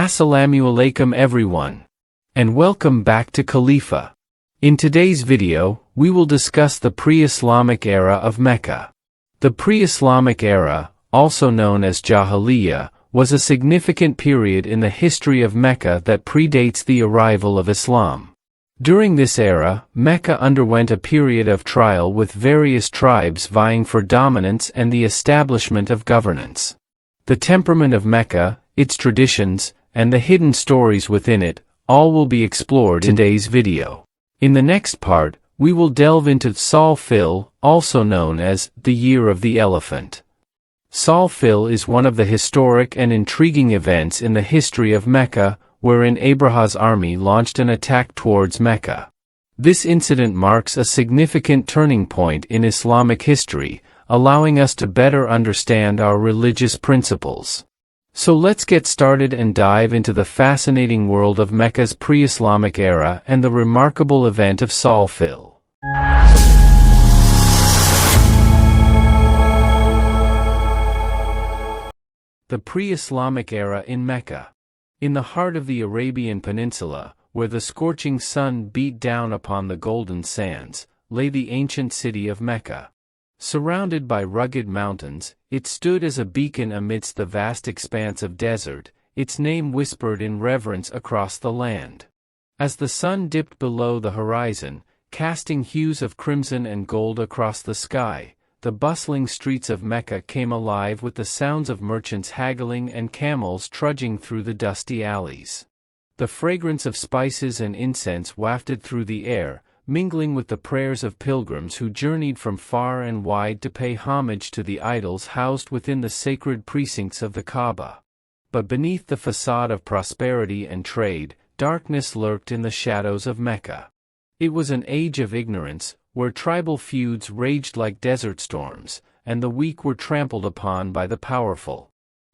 Assalamu alaikum everyone, and welcome back to Khalifa. In today's video, we will discuss the pre-Islamic era of Mecca. The pre-Islamic era, also known as Jahiliyyah, was a significant period in the history of Mecca that predates the arrival of Islam. During this era, Mecca underwent a period of trial with various tribes vying for dominance and the establishment of governance. The temperament of Mecca, its traditions, and the hidden stories within it, all will be explored in today's video. In the next part, we will delve into Sul-Fil, also known as the Year of the Elephant. Sul-Fil is one of the historic and intriguing events in the history of Mecca, wherein Abraha's army launched an attack towards Mecca. This incident marks a significant turning point in Islamic history, allowing us to better understand our religious principles. So let's get started and dive into the fascinating world of Mecca's pre-Islamic era and the remarkable event of Sul-Fil. The pre-Islamic era in Mecca. In the heart of the Arabian Peninsula, where the scorching sun beat down upon the golden sands, lay the ancient city of Mecca. Surrounded by rugged mountains, it stood as a beacon amidst the vast expanse of desert, its name whispered in reverence across the land. As the sun dipped below the horizon, casting hues of crimson and gold across the sky, the bustling streets of Mecca came alive with the sounds of merchants haggling and camels trudging through the dusty alleys. The fragrance of spices and incense wafted through the air, mingling with the prayers of pilgrims who journeyed from far and wide to pay homage to the idols housed within the sacred precincts of the Kaaba. But beneath the facade of prosperity and trade, darkness lurked in the shadows of Mecca. It was an age of ignorance, where tribal feuds raged like desert storms, and the weak were trampled upon by the powerful.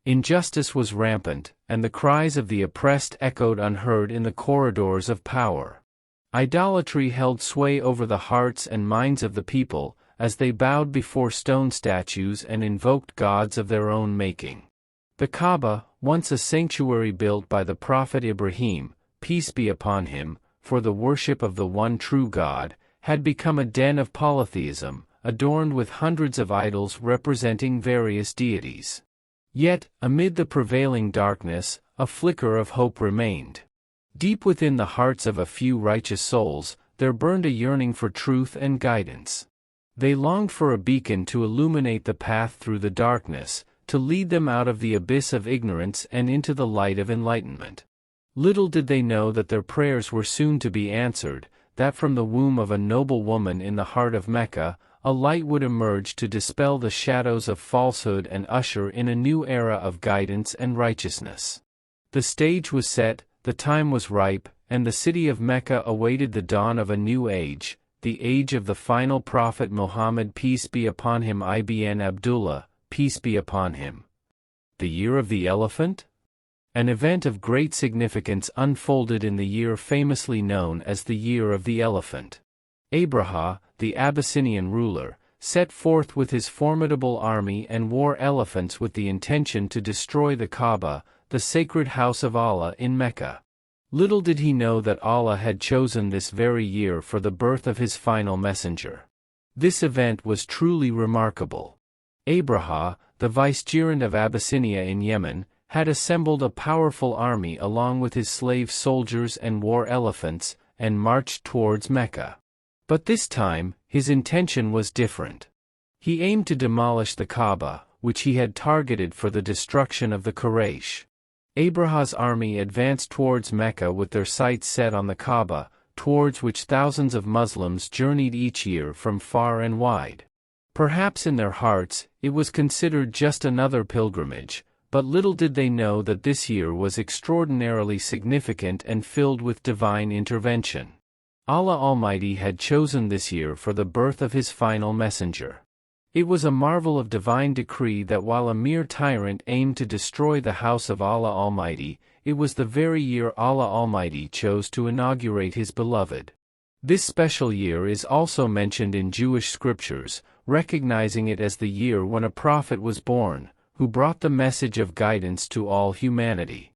Injustice was rampant, and the cries of the oppressed echoed unheard in the corridors of power. Idolatry held sway over the hearts and minds of the people, as they bowed before stone statues and invoked gods of their own making. The Kaaba, once a sanctuary built by the prophet Ibrahim, peace be upon him, for the worship of the one true God, had become a den of polytheism, adorned with hundreds of idols representing various deities. Yet, amid the prevailing darkness, a flicker of hope remained. Deep within the hearts of a few righteous souls, there burned a yearning for truth and guidance. They longed for a beacon to illuminate the path through the darkness, to lead them out of the abyss of ignorance and into the light of enlightenment. Little did they know that their prayers were soon to be answered, that from the womb of a noble woman in the heart of Mecca, a light would emerge to dispel the shadows of falsehood and usher in a new era of guidance and righteousness. The stage was set, the time was ripe, and the city of Mecca awaited the dawn of a new age, the age of the final prophet Muhammad, peace be upon him, ibn Abdullah, peace be upon him. The Year of the Elephant? An event of great significance unfolded in the year famously known as the Year of the Elephant. Abraha, the Abyssinian ruler, set forth with his formidable army and wore elephants with the intention to destroy the Kaaba, the sacred house of Allah in Mecca. Little did he know that Allah had chosen this very year for the birth of his final messenger. This event was truly remarkable. Abraha, the vicegerent of Abyssinia in Yemen, had assembled a powerful army along with his slave soldiers and war elephants, and marched towards Mecca. But this time, his intention was different. He aimed to demolish the Kaaba, which he had targeted for the destruction of the Quraysh. Abraha's army advanced towards Mecca with their sights set on the Kaaba, towards which thousands of Muslims journeyed each year from far and wide. Perhaps in their hearts, it was considered just another pilgrimage, but little did they know that this year was extraordinarily significant and filled with divine intervention. Allah Almighty had chosen this year for the birth of his final messenger. It was a marvel of divine decree that while a mere tyrant aimed to destroy the house of Allah Almighty, it was the very year Allah Almighty chose to inaugurate his beloved. This special year is also mentioned in Jewish scriptures, recognizing it as the year when a prophet was born, who brought the message of guidance to all humanity.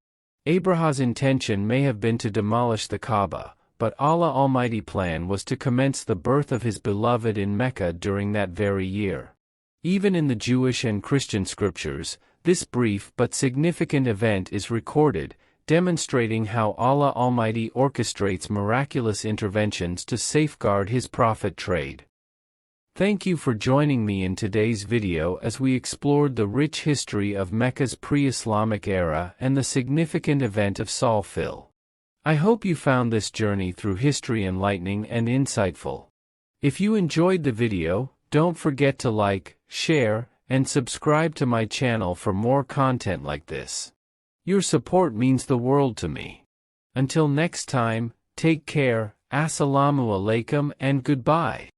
Abraha's intention may have been to demolish the Kaaba, but Allah Almighty's plan was to commence the birth of His beloved in Mecca during that very year. Even in the Jewish and Christian scriptures, this brief but significant event is recorded, demonstrating how Allah Almighty orchestrates miraculous interventions to safeguard His prophet trade. Thank you for joining me in today's video as we explored the rich history of Mecca's pre-Islamic era and the significant event of Sulfil. I hope you found this journey through history enlightening and insightful. If you enjoyed the video, don't forget to like, share, and subscribe to my channel for more content like this. Your support means the world to me. Until next time, take care, Assalamu alaikum and goodbye.